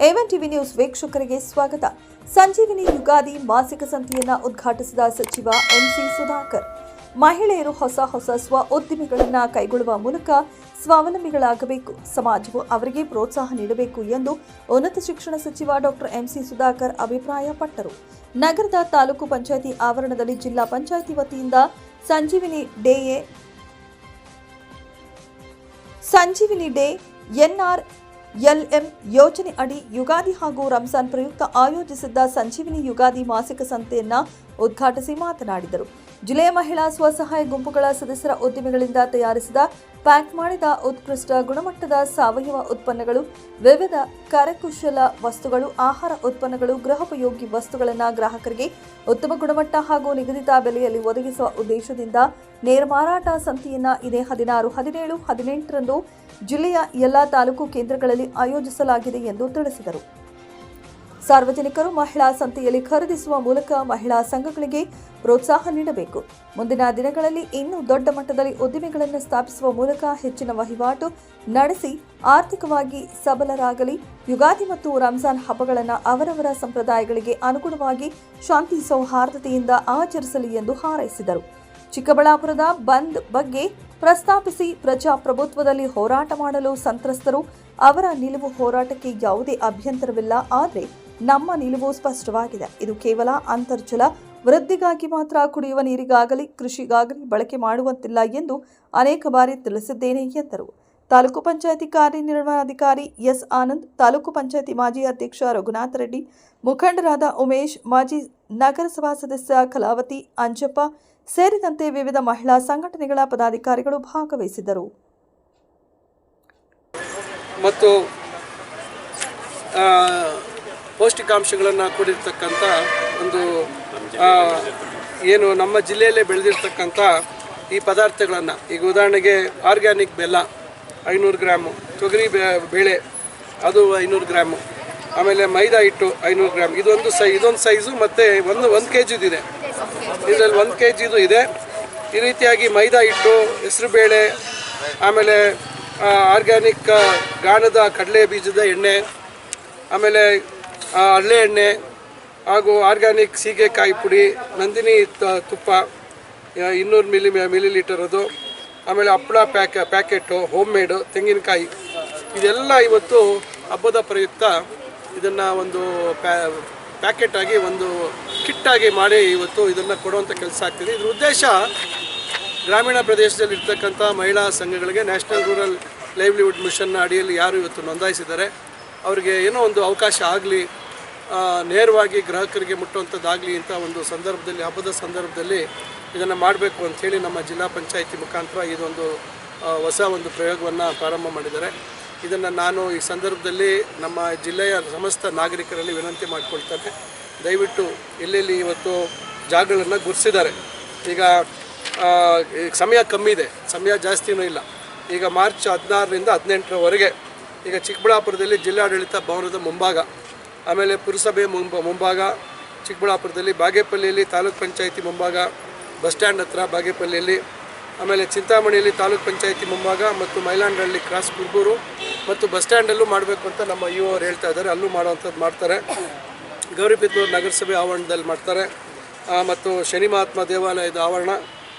A one TV news ವೀಕ್ಷಕರಿಗೆ ಸ್ವಾಗತ. ಸಂಜೀವಿನಿ ಯುಗಾದಿ ಮಾಸಿಕ ಸಂತೆಯನ್ನು ಉದ್ಘಾಟಿಸಿದ ಸಚಿವ ಎಂಸಿ ಸುಧಾಕರ್. ಮಹಿಳೆಯರು ಹೊಸ ಸ್ವ ಉದ್ದಿಮೆಗಳನ್ನು ಕೈಗೊಳ್ಳುವ ಮೂಲಕ ಸ್ವಾವಲಂಬಿಗಳಾಗಬೇಕು, ಸಮಾಜವು ಅವರಿಗೆ ಪ್ರೋತ್ಸಾಹ ನೀಡಬೇಕು ಎಂದು ಉನ್ನತ ಶಿಕ್ಷಣ ಸಚಿವ ಡಾಕ್ಟರ್ ಎಂಸಿ ಸುಧಾಕರ್ ಅಭಿಪ್ರಾಯಪಟ್ಟರು. ನಗರದ ತಾಲೂಕು ಪಂಚಾಯಿತಿ ಆವರಣದಲ್ಲಿ ಜಿಲ್ಲಾ ಪಂಚಾಯಿತಿ ವತಿಯಿಂದ ಸಂಜೀವಿನಿ ಡೇ NRLM ಯೋಜನೆ ಅಡಿ ಯುಗಾದಿ ಹಾಗೂ ರಂಜಾನ್ ಪ್ರಯುಕ್ತ ಆಯೋಜಿಸಿದ್ದ ಸಂಜೀವಿನಿ ಯುಗಾದಿ ಮಾಸಿಕ ಸಂತೆಯನ್ನು ಉದ್ಘಾಟಿಸಿ ಮಾತನಾಡಿದರು. ಜಿಲ್ಲೆಯ ಮಹಿಳಾ ಸ್ವಸಹಾಯ ಗುಂಪುಗಳ ಸದಸ್ಯರ ಉದ್ದಿಮೆಗಳಿಂದ ತಯಾರಿಸಿದ ಪ್ಯಾಕ್ ಮಾಡಿದ ಉತ್ಕೃಷ್ಟ ಗುಣಮಟ್ಟದ ಸಾವಯವ ಉತ್ಪನ್ನಗಳು, ವಿವಿಧ ಕರಕುಶಲ ವಸ್ತುಗಳು, ಆಹಾರ ಉತ್ಪನ್ನಗಳು, ಗೃಹೋಪಯೋಗಿ ವಸ್ತುಗಳನ್ನು ಗ್ರಾಹಕರಿಗೆ ಉತ್ತಮ ಗುಣಮಟ್ಟ ಹಾಗೂ ನಿಗದಿತ ಬೆಲೆಯಲ್ಲಿ ಒದಗಿಸುವ ಉದ್ದೇಶದಿಂದ ನೇರ ಮಾರಾಟ ಸಂತೆಯನ್ನು ಇದೇ 16, 17, 18ರಂದು ಜಿಲ್ಲೆಯ ಎಲ್ಲಾ ತಾಲೂಕು ಕೇಂದ್ರಗಳಲ್ಲಿ ಆಯೋಜಿಸಲಾಗಿದೆ ಎಂದು ತಿಳಿಸಿದರು. ಸಾರ್ವಜನಿಕರು ಮಹಿಳಾ ಸಂತೆಯಲ್ಲಿ ಖರೀದಿಸುವ ಮೂಲಕ ಮಹಿಳಾ ಸಂಘಗಳಿಗೆ ಪ್ರೋತ್ಸಾಹ ನೀಡಬೇಕು. ಮುಂದಿನ ದಿನಗಳಲ್ಲಿ ಇನ್ನೂ ದೊಡ್ಡ ಮಟ್ಟದಲ್ಲಿ ಉದ್ದಿಮೆಗಳನ್ನು ಸ್ಥಾಪಿಸುವ ಮೂಲಕ ಹೆಚ್ಚಿನ ವಹಿವಾಟು ನಡೆಸಿ ಆರ್ಥಿಕವಾಗಿ ಸಬಲರಾಗಲಿ. ಯುಗಾದಿ ಮತ್ತು ರಂಜಾನ್ ಹಬ್ಬಗಳನ್ನು ಅವರವರ ಸಂಪ್ರದಾಯಗಳಿಗೆ ಅನುಗುಣವಾಗಿ ಶಾಂತಿ ಸೌಹಾರ್ದತೆಯಿಂದ ಆಚರಿಸಲಿ ಎಂದು ಹಾರೈಸಿದರು. ಚಿಕ್ಕಬಳ್ಳಾಪುರದ ಬಂದ್ ಬಗ್ಗೆ ಪ್ರಸ್ತಾಪಿಸಿ ಪ್ರಜಾಪ್ರಭುತ್ವದಲ್ಲಿ ಹೋರಾಟ ಮಾಡಲು ಸಂತ್ರಸ್ತರು, ಅವರ ನಿಲುವು ಹೋರಾಟಕ್ಕೆ ಯಾವುದೇ ಅಭ್ಯಂತರವಿಲ್ಲ, ಆದರೆ ನಮ್ಮ ನಿಲುವು ಸ್ಪಷ್ಟವಾಗಿದೆ. ಇದು ಕೇವಲ ಅಂತರ್ಜಲ ವೃದ್ಧಿಗಾಗಿ ಮಾತ್ರ, ಕುಡಿಯುವ ನೀರಿಗಾಗಲಿ ಕೃಷಿಗಾಗಲಿ ಬಳಕೆ ಮಾಡುವಂತಿಲ್ಲ ಎಂದು ಅನೇಕ ಬಾರಿ ತಿಳಿಸಿದ್ದೇನೆ ಎಂದರು. ತಾಲೂಕು ಪಂಚಾಯಿತಿ ಕಾರ್ಯನಿರ್ವಹಣಾಧಿಕಾರಿ ಎಸ್ ಆನಂದ್, ತಾಲೂಕು ಪಂಚಾಯಿತಿ ಮಾಜಿ ಅಧ್ಯಕ್ಷ ರಘುನಾಥ ರೆಡ್ಡಿ, ಮುಖಂಡರಾದ ಉಮೇಶ್, ಮಾಜಿ ನಗರಸಭಾ ಸದಸ್ಯ ಕಲಾವತಿ, ಅಂಜಪ್ಪ ಸೇರಿದಂತೆ ವಿವಿಧ ಮಹಿಳಾ ಸಂಘಟನೆಗಳ ಪದಾಧಿಕಾರಿಗಳು ಭಾಗವಹಿಸಿದ್ದರು. ಮತ್ತು ಪೌಷ್ಟಿಕಾಂಶಗಳನ್ನು ಕೂಡಿರ್ತಕ್ಕಂಥ ಒಂದು ಏನು ನಮ್ಮ ಜಿಲ್ಲೆಯಲ್ಲೇ ಬೆಳೆದಿರ್ತಕ್ಕಂಥ ಈ ಪದಾರ್ಥಗಳನ್ನು, ಈಗ ಉದಾಹರಣೆಗೆ ಆರ್ಗ್ಯಾನಿಕ್ ಬೆಲ್ಲ 500 ಗ್ರಾಮು, ತೊಗರಿ ಬೇಳೆ ಅದು 500 ಗ್ರಾಮು, ಆಮೇಲೆ ಮೈದಾ ಹಿಟ್ಟು 500 ಗ್ರಾಮ್, ಇದೊಂದು ಸೈಜು ಮತ್ತು ಒಂದು kg ಇದೆ. ಇದರಲ್ಲಿ 1 kg ಇದೆ. ಈ ರೀತಿಯಾಗಿ ಮೈದಾ ಹಿಟ್ಟು, ಹೆಸರುಬೇಳೆ, ಆಮೇಲೆ ಆರ್ಗ್ಯಾನಿಕ್ ಗಾಣದ ಕಡಲೆ ಬೀಜದ ಎಣ್ಣೆ, ಆಮೇಲೆ ಹರಳೆ ಎಣ್ಣೆ ಹಾಗೂ ಆರ್ಗ್ಯಾನಿಕ್ ಸೀಗೆಕಾಯಿ ಪುಡಿ, ನಂದಿನಿ ತುಪ್ಪ 200 ಮಿಲಿಲೀಟರ್ ಅದು, ಆಮೇಲೆ ಹಪ್ಪಳ ಪ್ಯಾಕೆಟು, ಹೋಮ್ ಮೇಡು, ತೆಂಗಿನಕಾಯಿ, ಇದೆಲ್ಲ ಇವತ್ತು ಹಬ್ಬದ ಪ್ರಯುಕ್ತ ಇದನ್ನು ಒಂದು ಪ್ಯಾಕೆಟ್ ಆಗಿ ಒಂದು ಕಿಟ್ಟಾಗಿ ಮಾಡಿ ಇವತ್ತು ಇದನ್ನು ಕೊಡುವಂಥ ಕೆಲಸ ಆಗ್ತಿದೆ. ಇದ್ರ ಉದ್ದೇಶ ಗ್ರಾಮೀಣ ಪ್ರದೇಶದಲ್ಲಿ ಇರ್ತಕ್ಕಂಥ ಮಹಿಳಾ ಸಂಘಗಳಿಗೆ ನ್ಯಾಷನಲ್ ರೂರಲ್ ಲೈವ್ಲಿಹುಡ್ ಮಿಷನ್ನ ಅಡಿಯಲ್ಲಿ ಯಾರು ಇವತ್ತು ನೋಂದಾಯಿಸಿದ್ದಾರೆ ಅವರಿಗೆ ಏನೋ ಒಂದು ಅವಕಾಶ ಆಗಲಿ, ನೇರವಾಗಿ ಗ್ರಾಹಕರಿಗೆ ಮುಟ್ಟುವಂಥದ್ದಾಗಲಿ ಅಂತ ಒಂದು ಸಂದರ್ಭದಲ್ಲಿ, ಹಬ್ಬದ ಸಂದರ್ಭದಲ್ಲಿ ಇದನ್ನು ಮಾಡಬೇಕು ಅಂಥೇಳಿ ನಮ್ಮ ಜಿಲ್ಲಾ ಪಂಚಾಯಿತಿ ಮುಖಾಂತರ ಇದೊಂದು ಹೊಸ ಒಂದು ಪ್ರಯೋಗವನ್ನು ಪ್ರಾರಂಭ ಮಾಡಿದ್ದಾರೆ. ಇದನ್ನು ನಾನು ಈ ಸಂದರ್ಭದಲ್ಲಿ ನಮ್ಮ ಜಿಲ್ಲೆಯ ಸಮಸ್ತ ನಾಗರಿಕರಲ್ಲಿ ವಿನಂತಿ ಮಾಡಿಕೊಳ್ತೇನೆ. ದಯವಿಟ್ಟು ಎಲ್ಲೆಲ್ಲಿ ಇವತ್ತು ಜಾಗಗಳನ್ನು ಗುರುತಿಸಿದ್ದಾರೆ. ಈಗ ಸಮಯ ಕಮ್ಮಿ ಇದೆ, ಸಮಯ ಜಾಸ್ತಿನೂ ಇಲ್ಲ. ಈಗ ಮಾರ್ಚ್ 16ರಿಂದ 18ರವರೆಗೆ ಈಗ ಚಿಕ್ಕಬಳ್ಳಾಪುರದಲ್ಲಿ ಜಿಲ್ಲಾಡಳಿತ ಭವನದ ಮುಂಭಾಗ, ಆಮೇಲೆ ಪುರಸಭೆ ಮುಂಭಾಗ, ಚಿಕ್ಕಬಳ್ಳಾಪುರದಲ್ಲಿ ಬಾಗೇಪಲ್ಲಿಯಲ್ಲಿ ತಾಲೂಕ್ ಪಂಚಾಯಿತಿ ಮುಂಭಾಗ, ಬಸ್ ಸ್ಟ್ಯಾಂಡ್ ಹತ್ರ ಬಾಗೇಪಲ್ಲಿಯಲ್ಲಿ, ಆಮೇಲೆ ಚಿಂತಾಮಣಿಯಲ್ಲಿ ತಾಲೂಕ್ ಪಂಚಾಯಿತಿ ಮುಂಭಾಗ ಮತ್ತು ಮೈಲಾಂಡಹಳ್ಳಿ ಕ್ರಾಸ್ ಕುರ್ಬೂರು ಮತ್ತು ಬಸ್ ಸ್ಟ್ಯಾಂಡಲ್ಲೂ ಮಾಡಬೇಕು ಅಂತ ನಮ್ಮ ಇಒ ಅವರು ಹೇಳ್ತಾ ಇದ್ದಾರೆ. ಅಲ್ಲೂ ಮಾಡುವಂಥದ್ದು ಮಾಡ್ತಾರೆ. ಗೌರಿಬಿದನೂರು ನಗರಸಭೆ ಆವರಣದಲ್ಲಿ ಮಾಡ್ತಾರೆ. ಮತ್ತು ಶನಿ ಮಹಾತ್ಮ ದೇವಾಲಯದ ಆವರಣ,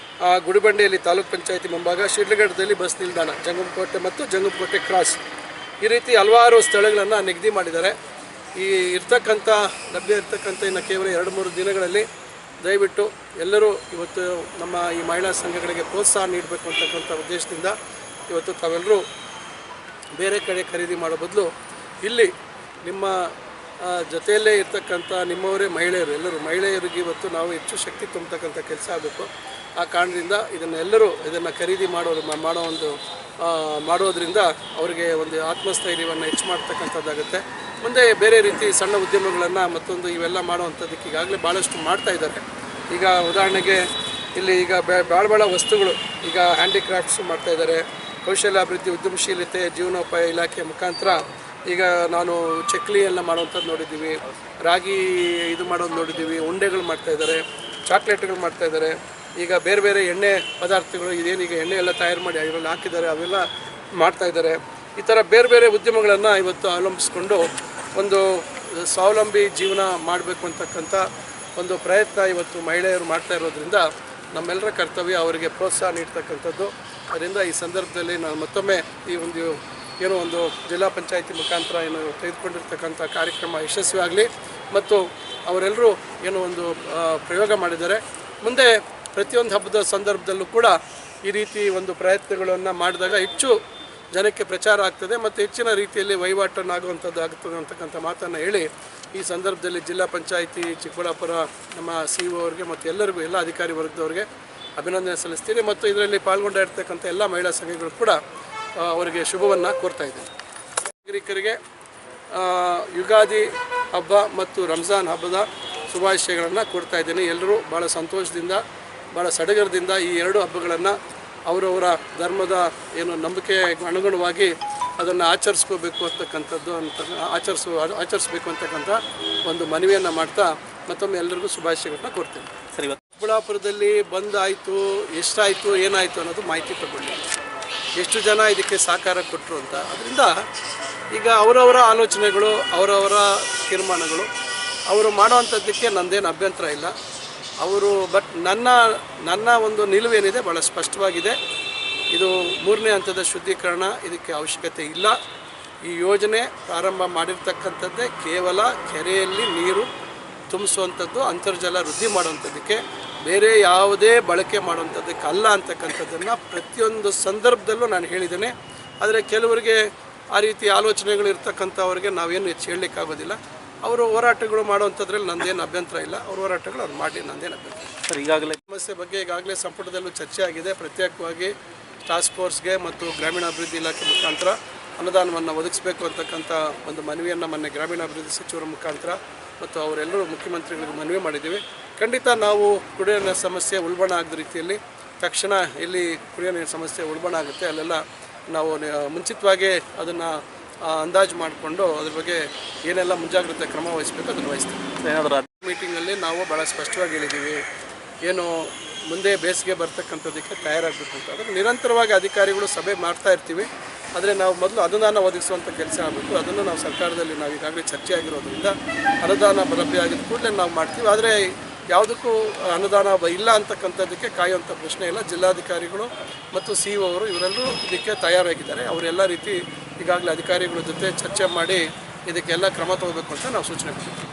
ಗುಡಿಬಂಡೆಯಲ್ಲಿ ತಾಲೂಕ್ ಪಂಚಾಯಿತಿ ಮುಂಭಾಗ, ಶಿಡ್ಲಘಟ್ಟದಲ್ಲಿ ಬಸ್ ನಿಲ್ದಾಣ, ಜಂಗಮಕೋಟೆ ಮತ್ತು ಜಂಗಮಕೋಟೆ ಕ್ರಾಸ್, ಈ ರೀತಿ ಹಲವಾರು ಸ್ಥಳಗಳನ್ನು ನಿಗದಿ ಮಾಡಿದ್ದಾರೆ. ಈ ಲಭ್ಯ ಇರ್ತಕ್ಕಂಥ ಇನ್ನು ಕೇವಲ 2-3 ದಿನಗಳಲ್ಲಿ ದಯವಿಟ್ಟು ಎಲ್ಲರೂ ಇವತ್ತು ನಮ್ಮ ಈ ಮಹಿಳಾ ಸಂಘಗಳಿಗೆ ಪ್ರೋತ್ಸಾಹ ನೀಡಬೇಕು ಅಂತಕ್ಕಂಥ ಉದ್ದೇಶದಿಂದ ಇವತ್ತು ತಾವೆಲ್ಲರೂ ಬೇರೆ ಕಡೆ ಖರೀದಿ ಮಾಡೋ ಬದಲು ಇಲ್ಲಿ ನಿಮ್ಮ ಜೊತೆಯಲ್ಲೇ ಇರ್ತಕ್ಕಂಥ ನಿಮ್ಮವರೇ ಮಹಿಳೆಯರು, ಎಲ್ಲರೂ ಮಹಿಳೆಯರಿಗೆ ಇವತ್ತು ನಾವು ಹೆಚ್ಚು ಶಕ್ತಿ ತುಂಬತಕ್ಕಂಥ ಕೆಲಸ ಆಗಬೇಕು. ಆ ಕಾರಣದಿಂದ ಇದನ್ನು ಖರೀದಿ ಮಾಡೋದ್ರಿಂದ ಅವರಿಗೆ ಒಂದು ಆತ್ಮಸ್ಥೈರ್ಯವನ್ನು ಹೆಚ್ಚು ಮಾಡ್ತಕ್ಕಂಥದ್ದಾಗುತ್ತೆ. ಮುಂದೆ ಬೇರೆ ರೀತಿ ಸಣ್ಣ ಉದ್ಯಮಗಳನ್ನು ಮತ್ತೊಂದು ಇವೆಲ್ಲ ಮಾಡುವಂಥದ್ದಕ್ಕೆ ಈಗಾಗಲೇ ಭಾಳಷ್ಟು ಮಾಡ್ತಾ ಇದ್ದಾರೆ. ಈಗ ಉದಾಹರಣೆಗೆ ಇಲ್ಲಿ ಈಗ ಭಾಳ ವಸ್ತುಗಳು ಈಗ ಹ್ಯಾಂಡಿಕ್ರಾಫ್ಟ್ಸು ಮಾಡ್ತಾಯಿದ್ದಾರೆ. ಕೌಶಲ್ಯಾಭಿವೃದ್ಧಿ ಉದ್ಯಮಶೀಲತೆ ಜೀವನೋಪಾಯ ಇಲಾಖೆ ಮುಖಾಂತರ ಈಗ ನಾನು ಚಕ್ಲಿ ಎಲ್ಲ ಮಾಡುವಂಥದ್ದು ನೋಡಿದ್ದೀವಿ, ರಾಗಿ ಇದು ಮಾಡೋದು ನೋಡಿದ್ದೀವಿ, ಉಂಡೆಗಳು ಮಾಡ್ತಾಯಿದ್ದಾರೆ, ಚಾಕ್ಲೇಟ್ಗಳು ಮಾಡ್ತಾಯಿದ್ದಾರೆ. ಈಗ ಬೇರೆ ಎಣ್ಣೆ ಪದಾರ್ಥಗಳು ಇದೇನೀಗ ಎಣ್ಣೆ ಎಲ್ಲ ತಯಾರು ಮಾಡಿ ಅದರಲ್ಲಿ ಹಾಕಿದ್ದಾರೆ, ಅವೆಲ್ಲ ಮಾಡ್ತಾಯಿದ್ದಾರೆ. ಈ ಥರ ಬೇರೆ ಉದ್ಯಮಗಳನ್ನು ಇವತ್ತು ಅವಲಂಬಿಸ್ಕೊಂಡು ಒಂದು ಸ್ವಾವಲಂಬಿ ಜೀವನ ಮಾಡಬೇಕು ಅಂತಕ್ಕಂಥ ಒಂದು ಪ್ರಯತ್ನ ಇವತ್ತು ಮಹಿಳೆಯರು ಮಾಡ್ತಾ ಇರೋದ್ರಿಂದ ನಮ್ಮೆಲ್ಲರ ಕರ್ತವ್ಯ ಅವರಿಗೆ ಪ್ರೋತ್ಸಾಹ ನೀಡ್ತಕ್ಕಂಥದ್ದು. ಅದರಿಂದ ಈ ಸಂದರ್ಭದಲ್ಲಿ ನಾನು ಮತ್ತೊಮ್ಮೆ ಈ ಒಂದು ಜಿಲ್ಲಾ ಪಂಚಾಯತಿ ಮುಖಾಂತರ ತೆಗೆದುಕೊಂಡಿರ್ತಕ್ಕಂಥ ಕಾರ್ಯಕ್ರಮ ಯಶಸ್ವಿಯಾಗಲಿ ಮತ್ತು ಅವರೆಲ್ಲರೂ ಒಂದು ಪ್ರಯೋಗ ಮಾಡಿದ್ದಾರೆ. ಮುಂದೆ ಪ್ರತಿಯೊಂದು ಹಬ್ಬದ ಸಂದರ್ಭದಲ್ಲೂ ಕೂಡ ಈ ರೀತಿ ಒಂದು ಪ್ರಯತ್ನಗಳನ್ನು ಮಾಡಿದಾಗ ಹೆಚ್ಚು ಜನಕ್ಕೆ ಪ್ರಚಾರ ಆಗ್ತದೆ ಮತ್ತು ಹೆಚ್ಚಿನ ರೀತಿಯಲ್ಲಿ ವಹಿವಾಟನ್ನಾಗುವಂಥದ್ದು ಆಗ್ತದೆ ಅಂತಕ್ಕಂಥ ಮಾತನ್ನು ಹೇಳಿ ಈ ಸಂದರ್ಭದಲ್ಲಿ ಜಿಲ್ಲಾ ಪಂಚಾಯಿತಿ ಚಿಕ್ಕಬಳ್ಳಾಪುರ ನಮ್ಮ CEO ಅವರಿಗೆ ಮತ್ತು ಎಲ್ಲರಿಗೂ ಎಲ್ಲ ಅಧಿಕಾರಿ ವರ್ಗದವರಿಗೆ ಅಭಿನಂದನೆ ಸಲ್ಲಿಸ್ತೀನಿ ಮತ್ತು ಇದರಲ್ಲಿ ಪಾಲ್ಗೊಂಡಿರ್ತಕ್ಕಂಥ ಎಲ್ಲ ಮಹಿಳಾ ಸಂಘಗಳು ಕೂಡ ಅವರಿಗೆ ಶುಭವನ್ನು ಕೋರ್ತಾ ಇದ್ದೀನಿ. ನಾಗರಿಕರಿಗೆ ಯುಗಾದಿ ಹಬ್ಬ ಮತ್ತು ರಂಜಾನ್ ಹಬ್ಬದ ಶುಭಾಶಯಗಳನ್ನು ಕೊಡ್ತಾ ಇದ್ದೀನಿ. ಎಲ್ಲರೂ ಭಾಳ ಸಂತೋಷದಿಂದ ಭಾಳ ಸಡಗರದಿಂದ ಈ ಎರಡು ಹಬ್ಬಗಳನ್ನು ಅವರವರ ಧರ್ಮದ ನಂಬಿಕೆಗೆ ಅನುಗುಣವಾಗಿ ಅದನ್ನು ಆಚರಿಸ್ಕೋಬೇಕು ಅಂತಕ್ಕಂಥದ್ದು ಆಚರಿಸ್ಬೇಕು ಅಂತಕ್ಕಂಥ ಒಂದು ಮನವಿಯನ್ನು ಮಾಡ್ತಾ ಮತ್ತೊಮ್ಮೆ ಎಲ್ಲರಿಗೂ ಶುಭಾಶಯಗಳನ್ನ ಕೊಡ್ತೀನಿ. ಸರಿ, ಚಿಕ್ಕಬಳ್ಳಾಪುರದಲ್ಲಿ ಬಂದಾಯಿತು, ಎಷ್ಟಾಯಿತು, ಏನಾಯಿತು ಅನ್ನೋದು ಮಾಹಿತಿ ತಗೊಳ್ಳಿ, ಎಷ್ಟು ಜನ ಇದಕ್ಕೆ ಸಹಕಾರ ಕೊಟ್ಟರು ಅಂತ. ಅದರಿಂದ ಈಗ ಅವರವರ ಆಲೋಚನೆಗಳು, ಅವರವರ ತೀರ್ಮಾನಗಳು, ಅವರು ಮಾಡೋವಂಥದ್ದಕ್ಕೆ ನನ್ನದೇನು ಅಭ್ಯಂತರ ಇಲ್ಲ. ಬಟ್ ನನ್ನ ಒಂದು ನಿಲುವೇನಿದೆ ಭಾಳ ಸ್ಪಷ್ಟವಾಗಿದೆ. ಇದು 3ನೇ ಹಂತದ ಶುದ್ಧೀಕರಣ, ಇದಕ್ಕೆ ಅವಶ್ಯಕತೆ ಇಲ್ಲ. ಈ ಯೋಜನೆ ಪ್ರಾರಂಭ ಮಾಡಿರ್ತಕ್ಕಂಥದ್ದೇ ಕೇವಲ ಕೆರೆಯಲ್ಲಿ ನೀರು ತುಂಬಿಸುವಂಥದ್ದು, ಅಂತರ್ಜಲ ವೃದ್ಧಿ ಮಾಡುವಂಥದ್ದಕ್ಕೆ, ಬೇರೆ ಯಾವುದೇ ಬಳಕೆ ಮಾಡುವಂಥದ್ದಕ್ಕೆ ಅಲ್ಲ ಅಂತಕ್ಕಂಥದ್ದನ್ನು ಪ್ರತಿಯೊಂದು ಸಂದರ್ಭದಲ್ಲೂ ನಾನು ಹೇಳಿದ್ದೇನೆ. ಆದರೆ ಕೆಲವರಿಗೆ ಆ ರೀತಿ ಆಲೋಚನೆಗಳು ಇರ್ತಕ್ಕಂಥವ್ರಿಗೆ ನಾವೇನು ಹೆಚ್ಚು ಹೇಳಲಿಕ್ಕಾಗೋದಿಲ್ಲ. ಅವರು ಹೋರಾಟಗಳು ಮಾಡುವಂಥದ್ರಲ್ಲಿ ನಂದೇನು ಅಭ್ಯಂತರ ಇಲ್ಲ. ಅವ್ರ ಹೋರಾಟಗಳು ಅವ್ರು ಮಾಡಿ, ನಂದೇನು ಅಭ್ಯಂತರ. ಸರ್, ಈಗಾಗಲೇ ಸಮಸ್ಯೆ ಬಗ್ಗೆ ಈಗಾಗಲೇ ಸಂಪುಟದಲ್ಲೂ ಚರ್ಚೆ ಆಗಿದೆ. ಪ್ರತ್ಯೇಕವಾಗಿ ಟಾಸ್ಕ್ ಫೋರ್ಸ್ಗೆ ಮತ್ತು ಗ್ರಾಮೀಣಾಭಿವೃದ್ಧಿ ಇಲಾಖೆ ಮುಖಾಂತರ ಅನುದಾನವನ್ನು ಒದಗಿಸಬೇಕು ಅಂತಕ್ಕಂಥ ಒಂದು ಮನವಿಯನ್ನು ಮೊನ್ನೆ ಗ್ರಾಮೀಣಾಭಿವೃದ್ಧಿ ಸಚಿವರ ಮುಖಾಂತರ ಮತ್ತು ಅವರೆಲ್ಲರೂ ಮುಖ್ಯಮಂತ್ರಿಗಳಿಗೆ ಮನವಿ ಮಾಡಿದ್ದೀವಿ. ಖಂಡಿತ ನಾವು ಕುಡಿಯೋ ನೀರಿನ ಸಮಸ್ಯೆ ಉಲ್ಬಣ ಆಗದ ರೀತಿಯಲ್ಲಿ ತಕ್ಷಣ ಎಲ್ಲಿ ಕುಡಿಯೋ ನೀರಿನ ಸಮಸ್ಯೆ ಉಲ್ಬಣ ಆಗುತ್ತೆ ಅಲ್ಲೆಲ್ಲ ನಾವು ಮುಂಚಿತವಾಗಿ ಅದನ್ನು ಅಂದಾಜು ಮಾಡಿಕೊಂಡು ಅದ್ರ ಬಗ್ಗೆ ಏನೆಲ್ಲ ಮುಂಜಾಗ್ರತೆ ಕ್ರಮ ವಹಿಸಬೇಕು ಅದನ್ನು ವಹಿಸ್ತೀವಿ. ಮೀಟಿಂಗಲ್ಲಿ ನಾವು ಭಾಳ ಸ್ಪಷ್ಟವಾಗಿ ಹೇಳಿದ್ದೀವಿ, ಮುಂದೆ ಬೇಸಿಗೆ ಬರ್ತಕ್ಕಂಥದ್ದಕ್ಕೆ ತಯಾರಾಗಬೇಕು ಅಂತ. ಅದನ್ನು ನಿರಂತರವಾಗಿ ಅಧಿಕಾರಿಗಳು ಸಭೆ ಮಾಡ್ತಾ ಇರ್ತೀವಿ. ಆದರೆ ನಾವು ಮೊದಲು ಅನುದಾನ ಒದಗಿಸುವಂಥ ಕೆಲಸ ಆಗಬೇಕು. ಅದನ್ನು ನಾವು ಸರ್ಕಾರದಲ್ಲಿ ನಾವು ಈಗಾಗಲೇ ಚರ್ಚೆ ಆಗಿರೋದ್ರಿಂದ ಅನುದಾನ ಲಭ್ಯ ಆಗಿದ ಕೂಡಲೇ ನಾವು ಮಾಡ್ತೀವಿ. ಆದರೆ ಯಾವುದಕ್ಕೂ ಅನುದಾನ ಇಲ್ಲ ಅಂತಕ್ಕಂಥದ್ದಕ್ಕೆ ಕಾಯುವಂಥ ಪ್ರಶ್ನೆ ಇಲ್ಲ. ಜಿಲ್ಲಾಧಿಕಾರಿಗಳು ಮತ್ತು CEO ಅವರು ಇವರೆಲ್ಲರೂ ಇದಕ್ಕೆ ತಯಾರಾಗಿದ್ದಾರೆ. ಅವರೆಲ್ಲ ರೀತಿ ಈಗಾಗಲೇ ಅಧಿಕಾರಿಗಳ ಜೊತೆ ಚರ್ಚೆ ಮಾಡಿ ಇದಕ್ಕೆಲ್ಲ ಕ್ರಮ ತಗೋಬೇಕು ಅಂತ ನಾವು ಸೂಚನೆ ಕೊಡ್ತೀವಿ.